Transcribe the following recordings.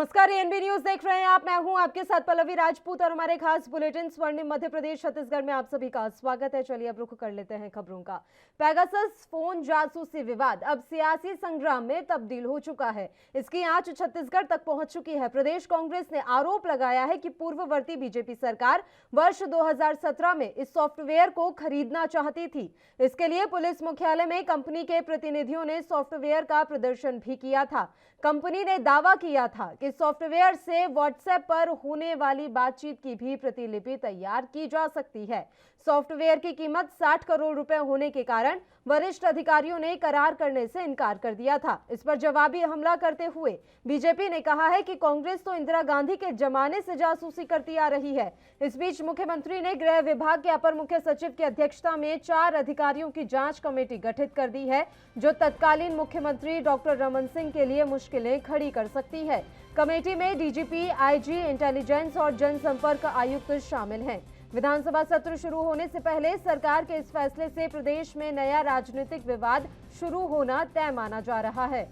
नमस्कार, ANB news देख रहे हैं आप। मैं हूं आपके साथ पल्लवी राजपूत और हमारे खास बुलेटिन स्वर्णिम मध्य प्रदेश छत्तीसगढ़ में आप सभी का स्वागत है। चलिए अब रुख कर लेते हैं खबरों का। पेगासस फोन जासूसी विवाद अब सियासी संग्राम में तब्दील हो चुका है। इसकी आंच छत्तीसगढ़ तक पहुंच चुकी है। प्रदेश कांग्रेस ने आरोप लगाया है कि पूर्ववर्ती बीजेपी सरकार वर्ष 2017 में इस सॉफ्टवेयर को खरीदना चाहती थी। इसके लिए पुलिस मुख्यालय में कंपनी के प्रतिनिधियों ने सॉफ्टवेयर का प्रदर्शन भी किया था। कंपनी ने दावा किया था कि सॉफ्टवेयर से व्हाट्सएप पर होने वाली बातचीत की भी प्रतिलिपि तैयार की जा सकती है। सॉफ्टवेयर की कीमत 60 करोड़ रुपए होने के कारण वरिष्ठ अधिकारियों ने करार करने से इनकार कर दिया था। इस पर जवाबी हमला करते हुए बीजेपी ने कहा है कि कांग्रेस तो इंदिरा गांधी के जमाने से जासूसी करती आ रही है। इस बीच मुख्यमंत्री ने गृह विभाग के अपर मुख्य सचिव की अध्यक्षता में 4 अधिकारियों की जांच कमेटी गठित कर दी है, जो तत्कालीन मुख्यमंत्री डॉक्टर रमन सिंह के लिए मुश्किलें खड़ी कर सकती है। कमेटी में डीजीपी, आईजी, इंटेलिजेंस और जनसंपर्क आयुक्त शामिल हैं। विधानसभा सत्र शुरू होने से पहले सरकार के इस फैसले से प्रदेश में नया राजनीतिक विवाद शुरू होना तय माना जा रहा है।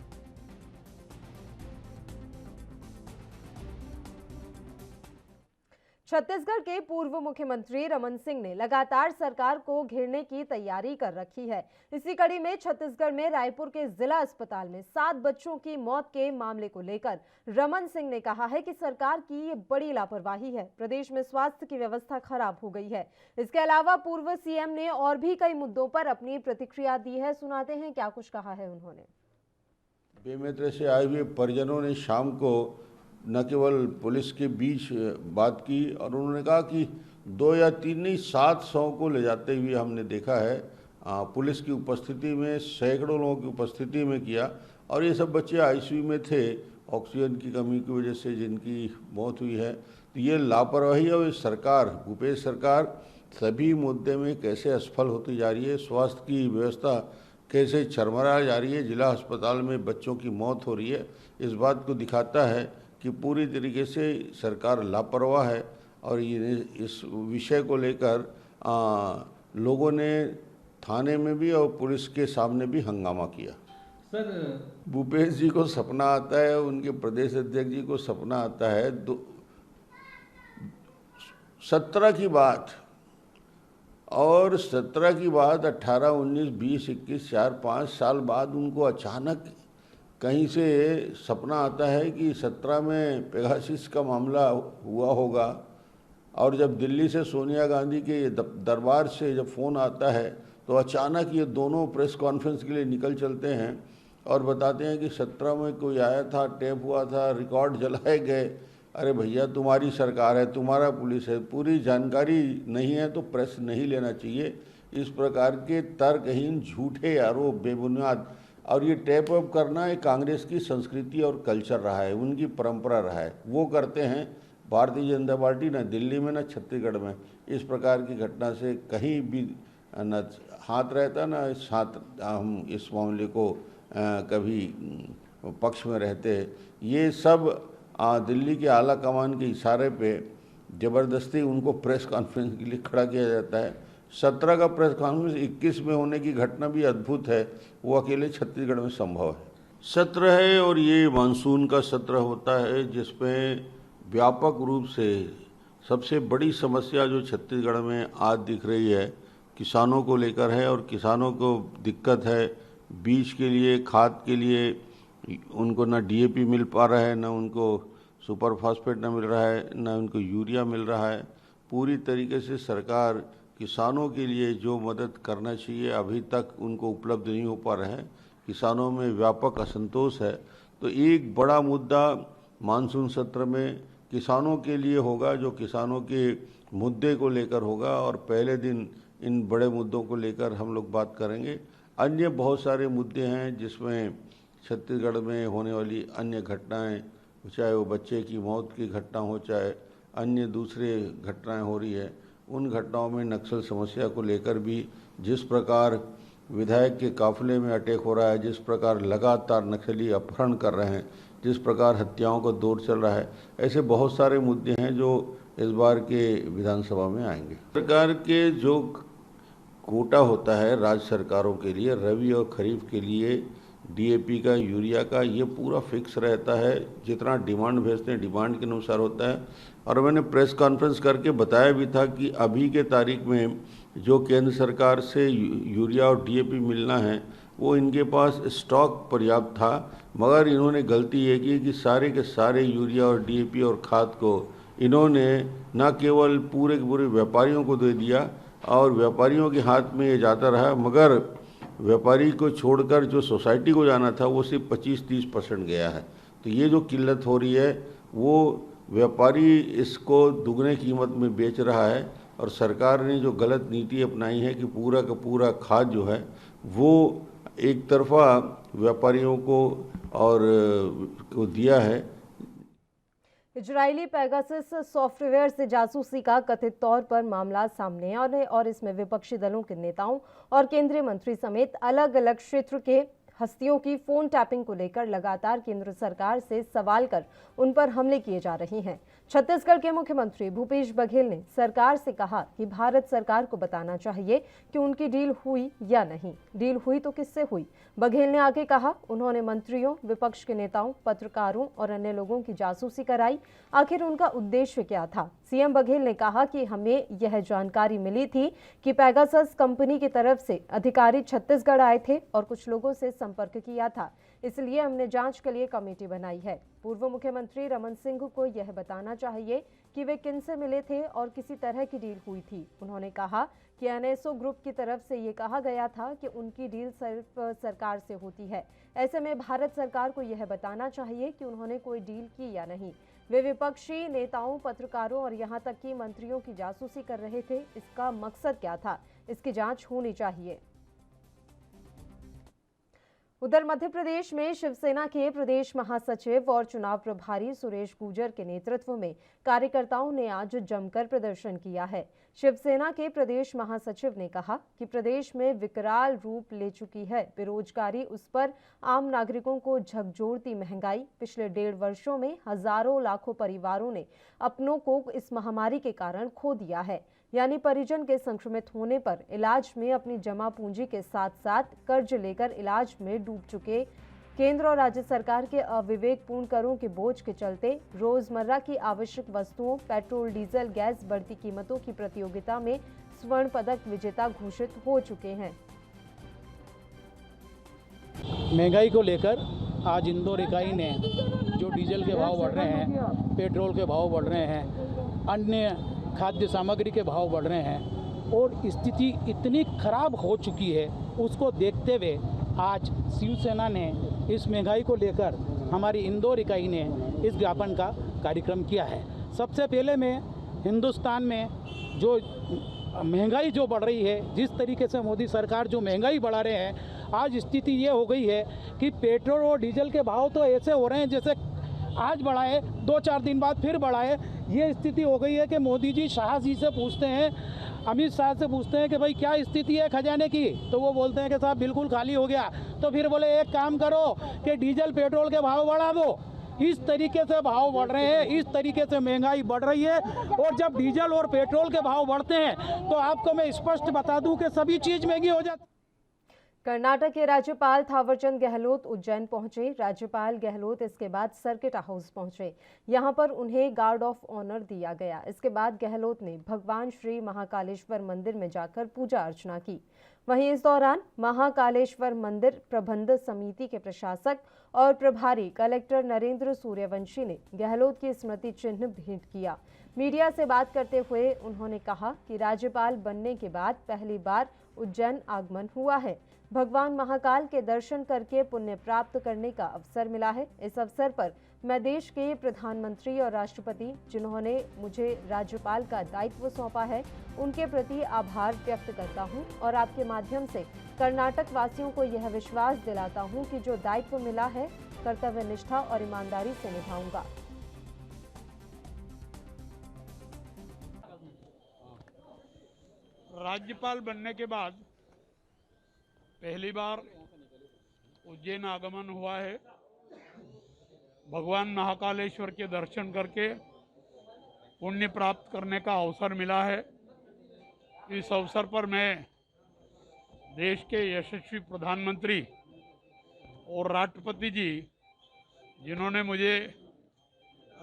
छत्तीसगढ़ के पूर्व मुख्यमंत्री रमन सिंह ने लगातार सरकार को घेरने की तैयारी कर रखी है। इसी कड़ी में छत्तीसगढ़ में रायपुर के जिला अस्पताल में 7 बच्चों की मौत के मामले को लेकर रमन सिंह ने कहा है कि सरकार की ये बड़ी लापरवाही है। प्रदेश में स्वास्थ्य की व्यवस्था खराब हो गई है। इसके अलावा पूर्व सीएम ने और भी कई मुद्दों पर अपनी प्रतिक्रिया दी है। सुनाते हैं क्या कुछ कहा है उन्होंने। बेमेतरे से आए हुए परिजनों ने शाम को न केवल पुलिस के बीच बात की और उन्होंने कहा कि 2 या 3 नहीं 700 को ले जाते हुए हमने देखा है। पुलिस की उपस्थिति में, सैकड़ों लोगों की उपस्थिति में किया और ये सब बच्चे आईसीयू में थे ऑक्सीजन की कमी की वजह से जिनकी मौत हुई है। तो ये लापरवाही और सरकार, भूपेश सरकार सभी मुद्दे में कैसे असफल होती जा रही है, स्वास्थ्य की व्यवस्था कैसे चरमरा जा रही है, जिला अस्पताल में बच्चों की मौत हो रही है, इस बात को दिखाता है कि पूरी तरीके से सरकार लापरवाह है। और ये इस विषय को लेकर लोगों ने थाने में भी और पुलिस के सामने भी हंगामा किया। सर, भूपेश जी को सपना आता है, उनके प्रदेश अध्यक्ष जी को सपना आता है 17 की बात, और 17 की बात 18, 19, 20, 21, 4-5 साल बाद उनको अचानक कहीं से सपना आता है कि 17 में पेगासस का मामला हुआ होगा। और जब दिल्ली से सोनिया गांधी के दरबार से जब फ़ोन आता है तो अचानक ये दोनों प्रेस कॉन्फ्रेंस के लिए निकल चलते हैं और बताते हैं कि 17 में कोई आया था, टेप हुआ था, रिकॉर्ड जलाए गए। अरे भैया, तुम्हारी सरकार है, तुम्हारा पुलिस है, पूरी जानकारी नहीं है तो प्रेस नहीं लेना चाहिए। इस प्रकार के तर्कहीन झूठे आरोप बेबुनियाद, और ये टैप अप करना एक कांग्रेस की संस्कृति और कल्चर रहा है, उनकी परंपरा रहा है, वो करते हैं। भारतीय जनता पार्टी न दिल्ली में न छत्तीसगढ़ में इस प्रकार की घटना से कहीं भी न हाथ रहता, न साथ हम इस मामले को कभी पक्ष में रहते। ये सब दिल्ली के आला कमान के इशारे पे ज़बरदस्ती उनको प्रेस कॉन्फ्रेंस के लिए खड़ा किया जाता है। 17 का प्रेस कॉन्फ्रेंस 21 में होने की घटना भी अद्भुत है, वो अकेले छत्तीसगढ़ में संभव है। सत्र है और ये मानसून का सत्र होता है जिसमें व्यापक रूप से सबसे बड़ी समस्या जो छत्तीसगढ़ में आज दिख रही है किसानों को लेकर है। और किसानों को दिक्कत है बीज के लिए, खाद के लिए, उनको ना डीएपी मिल पा रहा है, ना उनको सुपर फास्फेट ना मिल रहा है, ना उनको यूरिया मिल रहा है। पूरी तरीके से सरकार किसानों के लिए जो मदद करना चाहिए अभी तक उनको उपलब्ध नहीं हो पा रहा है। किसानों में व्यापक असंतोष है। तो एक बड़ा मुद्दा मानसून सत्र में किसानों के लिए होगा, जो किसानों के मुद्दे को लेकर होगा, और पहले दिन इन बड़े मुद्दों को लेकर हम लोग बात करेंगे। अन्य बहुत सारे मुद्दे हैं जिसमें छत्तीसगढ़ में होने वाली अन्य घटनाएं, चाहे वो बच्चे की मौत की घटना हो, चाहे अन्य दूसरे घटनाएं हो रही है, उन घटनाओं में नक्सल समस्या को लेकर भी जिस प्रकार विधायक के काफिले में अटैक हो रहा है, जिस प्रकार लगातार नक्सली अपहरण कर रहे हैं, जिस प्रकार हत्याओं का दौर चल रहा है, ऐसे बहुत सारे मुद्दे हैं जो इस बार के विधानसभा में आएंगे। सरकार के जो कोटा होता है राज्य सरकारों के लिए, रबी और खरीफ के लिए डीएपी का, यूरिया का, ये पूरा फिक्स रहता है। जितना डिमांड भेजते हैं डिमांड के अनुसार होता है। और मैंने प्रेस कॉन्फ्रेंस करके बताया भी था कि अभी के तारीख में जो केंद्र सरकार से यूरिया और डीएपी मिलना है वो इनके पास स्टॉक पर्याप्त था, मगर इन्होंने गलती ये की कि सारे के सारे यूरिया और डीएपी और खाद को इन्होंने न केवल पूरे के पूरे व्यापारियों को दे दिया और व्यापारियों के हाथ में ये जाता रहा, मगर व्यापारी को छोड़कर जो सोसाइटी को जाना था वो सिर्फ 25-30% गया है। तो ये जो किल्लत हो रही है वो व्यापारी इसको दुगने कीमत में बेच रहा है और सरकार ने जो गलत नीति अपनाई है कि पूरा का पूरा खाद जो है वो एक तरफा व्यापारियों को और को दिया है। इजरायली पेगासस सॉफ्टवेयर से जासूसी का कथित तौर पर मामला सामने आया है और इसमें विपक्षी दलों के नेताओं और केंद्रीय मंत्री समेत अलग अलग क्षेत्र के हस्तियों की फोन टैपिंग को लेकर लगातार केंद्र सरकार से सवाल कर उन पर हमले किए जा रहे हैं। छत्तीसगढ़ के मुख्यमंत्री भूपेश बघेल ने सरकार से कहा कि भारत सरकार को बताना चाहिए कि उनकी डील हुई या नहीं, डील हुई तो किससे हुई। बघेल ने आगे कहा, उन्होंने मंत्रियों, विपक्ष के नेताओं, पत्रकारों और अन्य लोगों की जासूसी कराई, आखिर उनका उद्देश्य क्या था। सीएम बघेल ने कहा कि हमें यह जानकारी मिली थी कि पेगासस कंपनी की तरफ से अधिकारी छत्तीसगढ़ आए थे और कुछ लोगों से संपर्क किया था, इसलिए हमने जांच के लिए कमेटी बनाई है। पूर्व मुख्यमंत्री रमन सिंह को यह बताना चाहिए कि वे किनसे मिले थे और किसी तरह की डील हुई थी। उन्होंने कहा कि एनएसओ ग्रुप की तरफ से ये कहा गया था कि उनकी डील सिर्फ सरकार से होती है। ऐसे में भारत सरकार को यह बताना चाहिए कि उन्होंने कोई डील की या नहीं। वे विपक्षी नेताओं, पत्रकारों और यहाँ तक कि मंत्रियों की जासूसी कर रहे थे। इसका मकसद क्या था, इसकी जांच होनी चाहिए। उधर मध्य प्रदेश में शिवसेना के प्रदेश महासचिव और चुनाव प्रभारी सुरेश गुर्जर के नेतृत्व में कार्यकर्ताओं ने आज जमकर प्रदर्शन किया है। शिवसेना के प्रदेश महासचिव ने कहा कि प्रदेश में विकराल रूप ले चुकी है बेरोजगारी, उस पर आम नागरिकों को झकझोरती महंगाई। पिछले 1.5 वर्षों में हजारों लाखों परिवारों ने अपनों को इस महामारी के कारण खो दिया है, यानी परिजन के संक्रमित होने पर इलाज में अपनी जमा पूंजी के साथ साथ कर्ज लेकर इलाज में डूब चुके। केंद्र और राज्य सरकार के अविवेकपूर्ण करों के बोझ के चलते रोजमर्रा की आवश्यक वस्तुओं, पेट्रोल, डीजल, गैस बढ़ती कीमतों की प्रतियोगिता में स्वर्ण पदक विजेता घोषित हो चुके हैं। महंगाई को लेकर आज इंदौर इकाई ने जो डीजल के भाव बढ़ रहे हैं, पेट्रोल के भाव बढ़ रहे हैं, अन्य खाद्य सामग्री के भाव बढ़ रहे हैं और स्थिति इतनी खराब हो चुकी है, उसको देखते हुए आज शिवसेना ने इस महंगाई को लेकर हमारी इंदौर इकाई ने इस ज्ञापन का कार्यक्रम किया है। सबसे पहले मैं हिंदुस्तान में जो महंगाई जो बढ़ रही है, जिस तरीके से मोदी सरकार जो महंगाई बढ़ा रहे हैं, आज स्थिति ये हो गई है कि पेट्रोल और डीजल के भाव तो ऐसे हो रहे हैं जैसे आज बढ़ाए 2-4 दिन बाद फिर बढ़ाए। ये स्थिति हो गई है कि मोदी जी शाह जी से पूछते हैं, अमित शाह से पूछते हैं कि भाई क्या स्थिति है खजाने की, तो वो बोलते हैं कि साहब बिल्कुल खाली हो गया। तो फिर बोले एक काम करो कि डीजल पेट्रोल के भाव बढ़ा दो। इस तरीके से भाव बढ़ रहे हैं, इस तरीके से महंगाई बढ़ रही है। और जब डीजल और पेट्रोल के भाव बढ़ते हैं तो आपको मैं स्पष्ट बता दूं कि सभी चीज महंगी हो जाती। कर्नाटक के राज्यपाल थावरचंद गहलोत उज्जैन पहुंचे। राज्यपाल गहलोत इसके बाद सर्किट हाउस पहुंचे। यहां पर उन्हें गार्ड ऑफ ऑनर दिया गया। इसके बाद गहलोत ने भगवान श्री महाकालेश्वर मंदिर में जाकर पूजा अर्चना की। वहीं इस दौरान महाकालेश्वर मंदिर प्रबंध समिति के प्रशासक और प्रभारी कलेक्टर नरेंद्र सूर्यवंशी ने गहलोत की स्मृति चिन्ह भेंट किया। मीडिया से बात करते हुए उन्होंने कहा कि राज्यपाल बनने के बाद पहली बार उज्जैन आगमन हुआ है। भगवान महाकाल के दर्शन करके पुण्य प्राप्त करने का अवसर मिला है। इस अवसर पर मैं देश के प्रधानमंत्री और राष्ट्रपति, जिन्होंने मुझे राज्यपाल का दायित्व सौंपा है, उनके प्रति आभार व्यक्त करता हूं और आपके माध्यम से कर्नाटक वासियों को यह विश्वास दिलाता हूं कि जो दायित्व मिला है कर्तव्य निष्ठा और ईमानदारी से निभाऊंगा। राज्यपाल बनने के बाद पहली बार उज्जैन आगमन हुआ है। भगवान महाकालेश्वर के दर्शन करके पुण्य प्राप्त करने का अवसर मिला है। इस अवसर पर मैं देश के यशस्वी प्रधानमंत्री और राष्ट्रपति जी जिन्होंने मुझे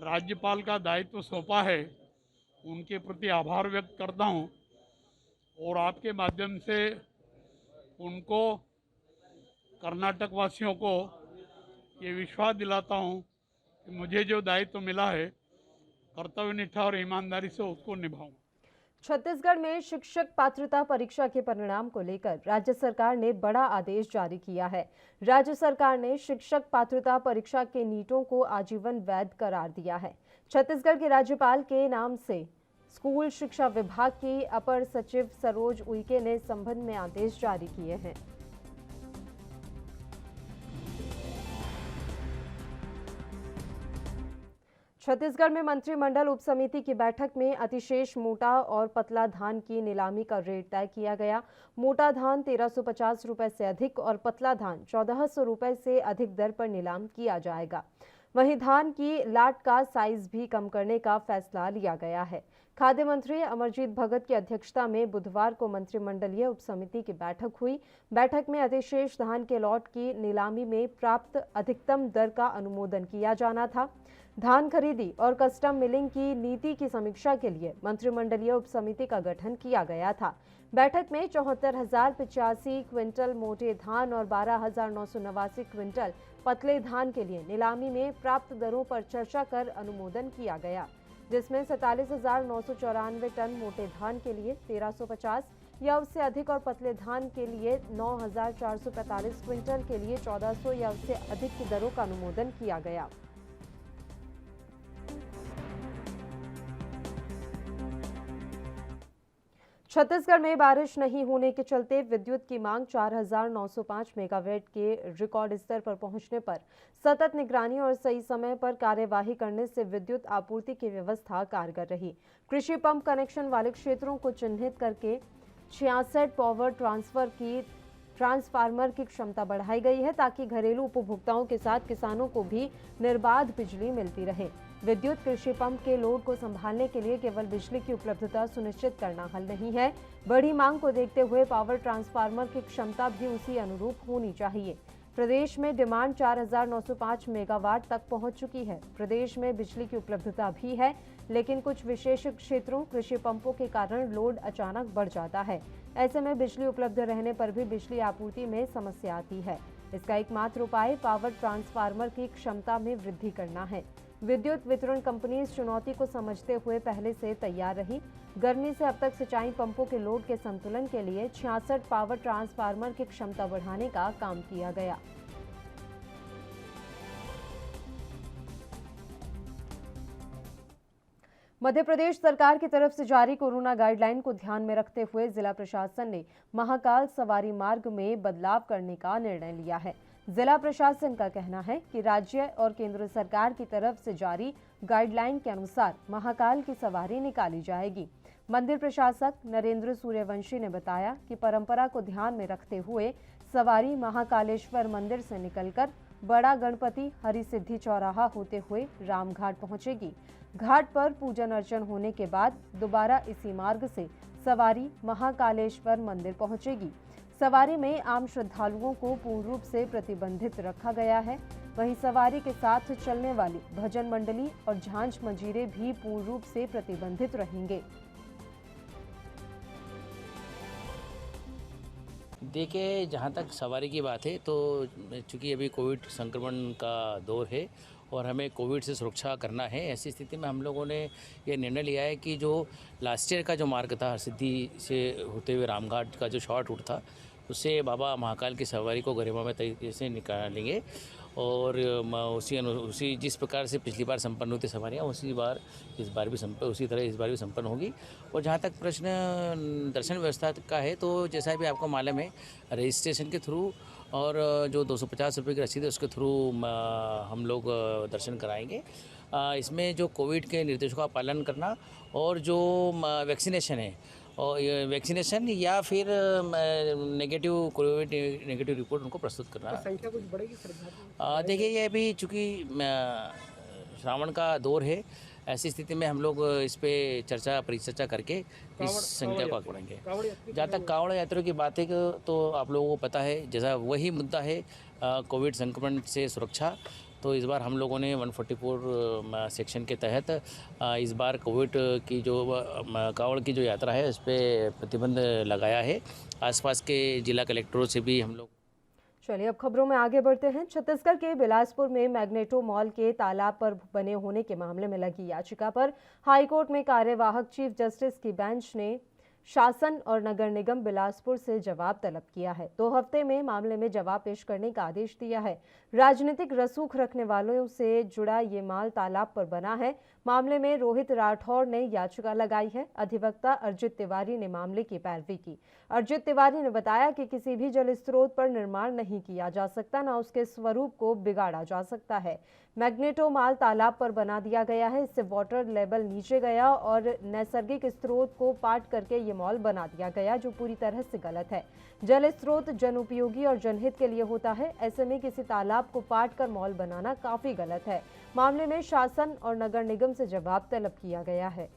राज्यपाल का दायित्व सौंपा है, उनके प्रति आभार व्यक्त करता हूं और आपके माध्यम से उनको, कर्नाटक वासियों को ये विश्वास दिलाता हूं कि मुझे जो दायित्व मिला है, कर्तव्यनिष्ठा और ईमानदारी से उसको निभाऊं। छत्तीसगढ़ में शिक्षक पात्रता परीक्षा के परिणाम को लेकर राज्य सरकार ने बड़ा आदेश जारी किया है। राज्य सरकार ने शिक्षक पात्रता परीक्षा के नीटों को आजीवन वैध करार दिया है। छत्तीसगढ़ के राज्यपाल के नाम से स्कूल शिक्षा विभाग की अपर सचिव सरोज उइके ने इस संबंध में आदेश जारी किए हैं। छत्तीसगढ़ में मंत्रिमंडल उपसमिति की बैठक में अतिशेष मोटा और पतला धान की नीलामी का रेट तय किया गया। मोटा धान 1350 रुपए से अधिक और पतला धान 1400 रुपए से अधिक दर पर नीलाम किया जाएगा। वहीं धान की लाट का साइज भी कम करने का फैसला लिया गया है। खाद्य मंत्री अमरजीत भगत की अध्यक्षता में बुधवार को मंत्रिमंडलीय उपसमिति की बैठक हुई। बैठक में अतिशेष धान के लॉट की नीलामी में प्राप्त अधिकतम दर का अनुमोदन किया जाना था। धान खरीदी और कस्टम मिलिंग की नीति की समीक्षा के लिए मंत्रिमंडलीय उपसमिति का गठन किया गया था। बैठक में 74,085 क्विंटल मोटे धान और 12,989 क्विंटल पतले धान के लिए नीलामी में प्राप्त दरों पर चर्चा कर अनुमोदन किया गया, जिसमें 47,994 टन मोटे धान के लिए 1,350 या उससे अधिक और पतले धान के लिए 9,445 क्विंटल के लिए 1,400 या उससे अधिक की दरों का अनुमोदन किया गया। छत्तीसगढ़ में बारिश नहीं होने के चलते विद्युत की मांग 4,905 मेगावाट के रिकॉर्ड स्तर पर पहुंचने पर सतत निगरानी और सही समय पर कार्यवाही करने से विद्युत आपूर्ति की व्यवस्था कारगर रही। कृषि पंप कनेक्शन वाले क्षेत्रों को चिन्हित करके 66 पावर ट्रांसफार्मर की क्षमता बढ़ाई गई है ताकि घरेलू उपभोक्ताओं के साथ किसानों को भी निर्बाध बिजली मिलती रहे। विद्युत कृषि पंप के लोड को संभालने के लिए केवल बिजली की उपलब्धता सुनिश्चित करना हल नहीं है। बड़ी मांग को देखते हुए पावर ट्रांसफार्मर की क्षमता भी उसी अनुरूप होनी चाहिए। प्रदेश में डिमांड 4,905 मेगावाट तक पहुंच चुकी है। प्रदेश में बिजली की उपलब्धता भी है, लेकिन कुछ विशेष क्षेत्रों कृषि पंपों के कारण लोड अचानक बढ़ जाता है। ऐसे में बिजली उपलब्ध रहने पर भी बिजली आपूर्ति में समस्या आती है। इसका एकमात्र उपाय पावर ट्रांसफार्मर की क्षमता में वृद्धि करना है। विद्युत वितरण कंपनी इस चुनौती को समझते हुए पहले से तैयार रही। गर्मी से अब तक सिंचाई पंपों के लोड के संतुलन के लिए 66 पावर ट्रांसफार्मर की क्षमता बढ़ाने का काम किया गया। मध्य प्रदेश सरकार की तरफ से जारी कोरोना गाइडलाइन को ध्यान में रखते हुए जिला प्रशासन ने महाकाल सवारी मार्ग में बदलाव करने का निर्णय लिया है। जिला प्रशासन का कहना है कि राज्य और केंद्र सरकार की तरफ से जारी गाइडलाइन के अनुसार महाकाल की सवारी निकाली जाएगी। मंदिर प्रशासक नरेंद्र सूर्यवंशी ने बताया कि परंपरा को ध्यान में रखते हुए सवारी महाकालेश्वर मंदिर से निकलकर बड़ा गणपति हरिसिद्धि चौराहा होते हुए रामघाट पहुंचेगी। घाट पर पूजन अर्चन होने के बाद दोबारा इसी मार्ग से सवारी महाकालेश्वर मंदिर पहुंचेगी। सवारी में आम श्रद्धालुओं को पूर्ण रूप से प्रतिबंधित रखा गया है। वहीं सवारी के साथ चलने वाली भजन मंडली और झांझ मंजीरे भी पूर्ण रूप से प्रतिबंधित रहेंगे। देखिए, जहाँ तक सवारी की बात है तो चूँकि अभी कोविड संक्रमण का दौर है और हमें कोविड से सुरक्षा करना है, ऐसी स्थिति में हम लोगों ने ये निर्णय लिया है कि जो लास्ट ईयर का जो मार्ग था हरसिद्धि से होते हुए रामघाट का जो शॉर्ट रूट था, उससे बाबा महाकाल की सवारी को गरिमामय तरीके से निकालेंगे और उसी जिस प्रकार से पिछली बार संपन्न हुई थी सवारियाँ उसी तरह इस बार भी संपन्न होगी। और जहाँ तक प्रश्न दर्शन व्यवस्था का है तो जैसा भी आपको मालूम है, रजिस्ट्रेशन के थ्रू और जो 250 रुपये की रसीद है उसके थ्रू हम लोग दर्शन कराएंगे। इसमें जो कोविड के निर्देशों का पालन करना और जो वैक्सीनेशन है और वैक्सीनेशन या फिर नेगेटिव कोविड नेगेटिव रिपोर्ट उनको प्रस्तुत करना। तो संख्या कुछ बढ़ेगी? देखिए, ये अभी चूँकि श्रावण का दौर है, ऐसी स्थिति में हम लोग इस पे परिचर्चा करके इस संख्या को आंकेंगे। जहाँ तक कावड़ यात्रियों की बात है तो आप लोगों को पता है, जैसा वही मुद्दा है कोविड संक्रमण से सुरक्षा, तो इस बार हम लोगों ने 144 सेक्शन के तहत इस बार कोविड की जो कावड़ की जो यात्रा है उस पर प्रतिबंध लगाया है। आसपास के जिला कलेक्टरों से भी हम लोग। चलिए अब खबरों में आगे बढ़ते हैं। छत्तीसगढ़ के बिलासपुर में मैग्नेटो मॉल के तालाब पर बने होने के मामले में लगी याचिका पर हाईकोर्ट में कार्यवाहक चीफ जस्टिस की बेंच ने शासन और नगर निगम बिलासपुर से जवाब तलब किया है। 2 हफ्ते में मामले में जवाब पेश करने का आदेश दिया है। राजनीतिक रसूख रखने वालों से जुड़ा ये माल तालाब पर बना है। मामले में रोहित राठौड़ ने याचिका लगाई है। अधिवक्ता अर्जित तिवारी ने मामले की पैरवी की। अर्जित तिवारी ने बताया कि किसी भी जल स्रोत पर निर्माण नहीं किया जा सकता, न उसके स्वरूप को बिगाड़ा जा सकता है। मैग्नेटो माल तालाब पर बना दिया गया है। इससे वाटर लेवल नीचे गया और नैसर्गिक स्रोत को पाट करके ये मॉल बना दिया गया, जो पूरी तरह से गलत है। जल स्रोत जन उपयोगी और जनहित के लिए होता है। ऐसे में किसी तालाब को पाट कर मॉल बनाना काफी गलत है। मामले में शासन और नगर निगम से जवाब तलब किया गया है।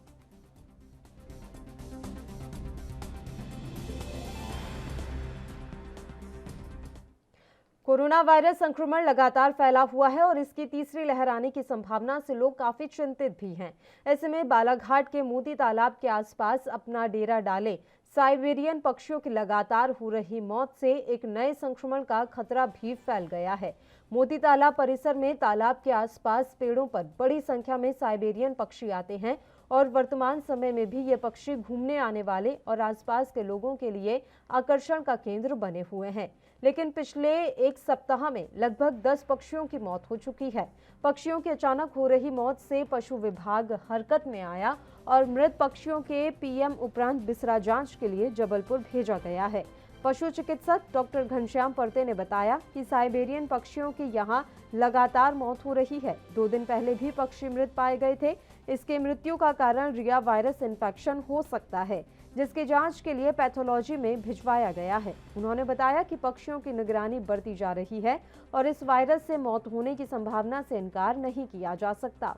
कोरोना वायरस संक्रमण लगातार फैला हुआ है और इसकी तीसरी लहर आने की संभावना से लोग काफी चिंतित भी हैं। ऐसे में बालाघाट के मोती तालाब के आसपास अपना डेरा डाले साइबेरियन पक्षियों की लगातार हो रही मौत से एक नए संक्रमण का खतरा भी फैल गया है। मोती तालाब परिसर में तालाब के आसपास पेड़ों पर बड़ी संख्या में साइबेरियन पक्षी आते हैं और वर्तमान समय में भी ये पक्षी घूमने आने वाले और आसपास के लोगों के लिए आकर्षण का केंद्र बने हुए हैं। लेकिन पिछले 1 सप्ताह में लगभग 10 पक्षियों की मौत हो चुकी है। पक्षियों की अचानक हो रही मौत से पशु विभाग हरकत में आया और मृत पक्षियों के पीएम उपरांत बिसरा जांच के लिए जबलपुर भेजा गया है। पशु चिकित्सक डॉक्टर घनश्याम परते ने बताया कि साइबेरियन पक्षियों की यहां लगातार मौत हो रही है। 2 दिन पहले भी पक्षी मृत पाए गए थे। इसके मृत्यु का कारण रिया वायरस इन्फेक्शन हो सकता है, जिसकी जांच के लिए पैथोलॉजी में भिजवाया गया है। उन्होंने बताया कि पक्षियों की निगरानी बरती जा रही है और इस वायरस से मौत होने की संभावना से इनकार नहीं किया जा सकता।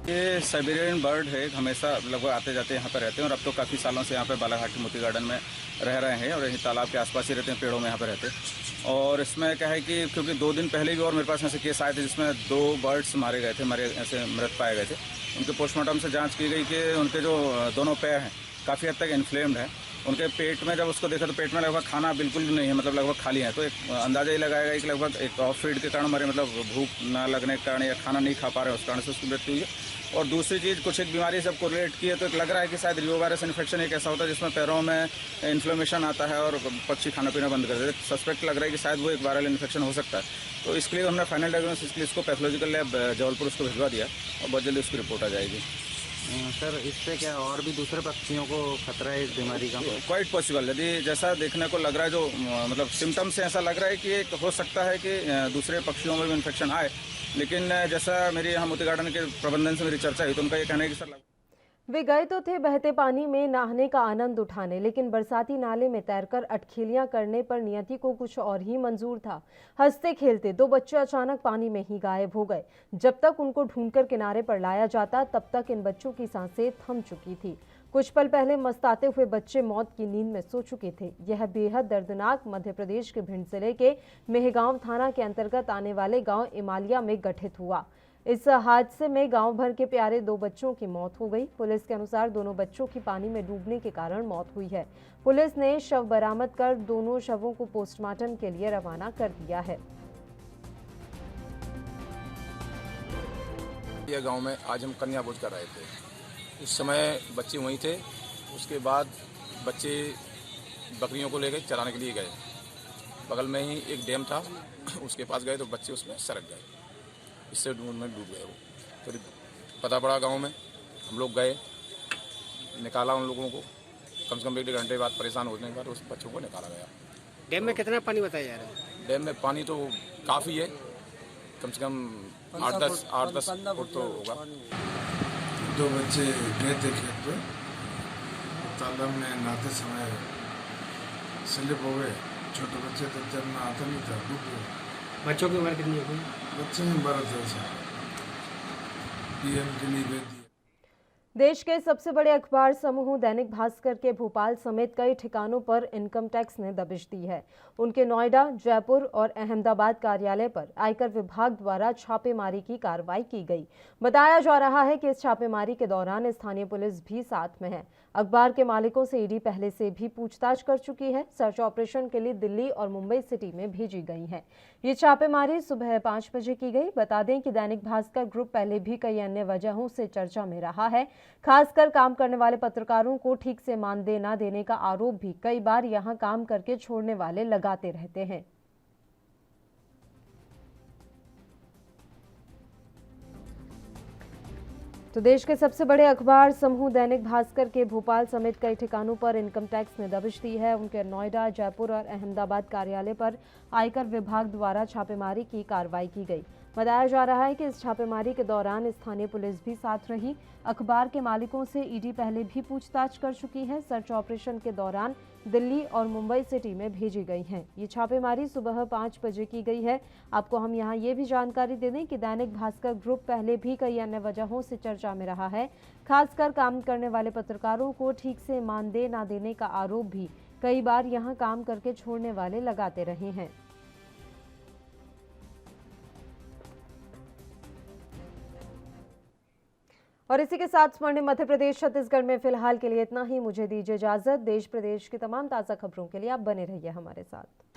ये साइबेरियन बर्ड है, हमेशा लगभग आते जाते यहाँ पर रहते हैं और अब तो काफ़ी सालों से यहाँ पर बालाघाट के मोती गार्डन में रह रहे हैं और यही तालाब के आसपास ही रहते हैं, पेड़ों में यहाँ पर रहते हैं। और इसमें क्या है कि क्योंकि 2 दिन पहले भी और मेरे पास ऐसे केस आए थे जिसमें 2 बर्ड्स मारे गए थे, ऐसे मृत पाए गए थे। उनके पोस्टमार्टम से जाँच की गई कि उनके जो दोनों पैर हैं काफ़ी हद तक इन्फ्लेम्ड है। उनके पेट में जब उसको देखा तो पेट में लगभग खाना बिल्कुल भी नहीं है, मतलब लगभग खाली है। तो एक अंदाजा ही लगाया गया कि लगभग एक ऑफ फीड के कारण मरे, मतलब भूख ना लगने के कारण या खाना नहीं खा पा रहे उस कारण से उसकी मृत्यु हुई है। और दूसरी चीज़, कुछ एक बीमारी सब कोरिलेट की है, तो एक लग रहा है कि शायद रियो वायरस इन्फेक्शन एक ऐसा होता है जिसमें पैरों में इन्फ्लेमेशन आता है और पक्षी खाना पीना बंद कर देते हैं। सस्पेक्ट लग रहा है कि शायद वो एक वायरल इन्फेक्शन हो सकता है। तो इसके लिए हमने फाइनल डायग्नोसिस के लिए इसको पैथोलॉजिकल लैब जबलपुर उसको भिजवा दिया और बहुत जल्दी उसकी रिपोर्ट आ जाएगी। सर, इससे क्या और भी दूसरे पक्षियों को खतरा है इस बीमारी का? क्वाइट पॉसिबल, यदि जैसा देखने को लग रहा है, जो मतलब सिम्टम्स से ऐसा लग रहा है कि एक हो सकता है कि दूसरे पक्षियों में भी इन्फेक्शन आए। लेकिन जैसा मेरी यहाँ मोती गार्डन के प्रबंधन से मेरी चर्चा हुई तो उनका ये कहना है कि सर वे गए तो थे बहते पानी में नहाने का आनंद उठाने, लेकिन बरसाती नाले में तैरकर अटखेलियां करने पर नियति को कुछ और ही मंजूर था। हंसते खेलते 2 बच्चे अचानक पानी में ही गायब हो गए। जब तक उनको ढूंढकर किनारे पर लाया जाता तब तक इन बच्चों की सांसें थम चुकी थी। कुछ पल पहले मस्ताते हुए बच्चे मौत की नींद में सो चुके थे। यह बेहद दर्दनाक मध्य प्रदेश के भिंड जिले के मेहगांव थाना के अंतर्गत आने वाले गांव इमालिया में घटित हुआ। इस हादसे में गांव भर के प्यारे 2 बच्चों की मौत हो गई। पुलिस के अनुसार दोनों बच्चों की पानी में डूबने के कारण मौत हुई है। पुलिस ने शव बरामद कर दोनों शवों को पोस्टमार्टम के लिए रवाना कर दिया है। यह गांव में आज हम कन्या भोज कर रहे थे। इस समय बच्चे वहीं थे। उसके बाद बच्चे बकरियों को लेकर चराने के लिए गए। बगल में ही एक डैम था, उसके पास गए तो बच्चे उसमें सरक गए, इससे में डूब गए वो। फिर पता पड़ा गांव में, हम लोग गए, निकाला उन लोगों को। कम से कम 1-1.5 घंटे बाद परेशान होने के बाद उस बच्चों को निकाला गया। डैम में कितना पानी बताया जा रहा है? डैम में पानी तो काफ़ी है, कम से कम 8-10 फुट तो होगा। 2 बच्चे गए थे खेत पे, तालाब में नहाते समय स्लिप हो गए छोटे बच्चे तो तैरना आता नहीं था, डूब गए। बच्चों की उम्र कितनी होगी? बच्चे हैं 12-13 साल, पीएम के लिए भेज दिया। देश के सबसे बड़े अखबार समूह दैनिक भास्कर के भोपाल समेत कई ठिकानों पर इनकम टैक्स ने दबिश दी है। उनके नोएडा, जयपुर और अहमदाबाद कार्यालय पर आयकर विभाग द्वारा छापेमारी की कार्रवाई की गई। बताया जा रहा है कि इस छापेमारी के दौरान स्थानीय पुलिस भी साथ में है। अखबार के मालिकों से ईडी पहले से भी पूछताछ कर चुकी है। सर्च ऑपरेशन के लिए दिल्ली और मुंबई सिटी में भेजी गई है। ये छापेमारी सुबह 5 बजे की गई। बता दें कि दैनिक भास्कर ग्रुप पहले भी कई अन्य वजहों से चर्चा में रहा है। खासकर काम करने वाले पत्रकारों को ठीक से मानदेय न देने का आरोप भी कई बार यहां काम करके छोड़ने वाले लगाते रहते हैं। तो देश के सबसे बड़े अखबार समूह दैनिक भास्कर के भोपाल समेत कई ठिकानों पर इनकम टैक्स ने दबिश दी है। उनके नोएडा, जयपुर और अहमदाबाद कार्यालय पर आयकर विभाग द्वारा छापेमारी की कार्रवाई की गई। बताया जा रहा है कि इस छापेमारी के दौरान स्थानीय पुलिस भी साथ रही। अखबार के मालिकों से ईडी पहले भी पूछताछ कर चुकी है। सर्च ऑपरेशन के दौरान दिल्ली और मुंबई सिटी में भेजी गई हैं। ये छापेमारी सुबह 5 बजे की गई है। आपको हम यहाँ ये भी जानकारी दे दें कि दैनिक भास्कर ग्रुप पहले भी कई अन्य वजहों से चर्चा में रहा है। खासकर काम करने वाले पत्रकारों को ठीक से मानदेय न देने का आरोप भी कई बार यहाँ काम करके छोड़ने वाले लगाते रहे हैं। और इसी के साथ स्वर्णिम मध्य प्रदेश छत्तीसगढ़ में फिलहाल के लिए इतना ही। मुझे दीजिए इजाजत। देश प्रदेश की तमाम ताज़ा खबरों के लिए आप बने रहिए हमारे साथ।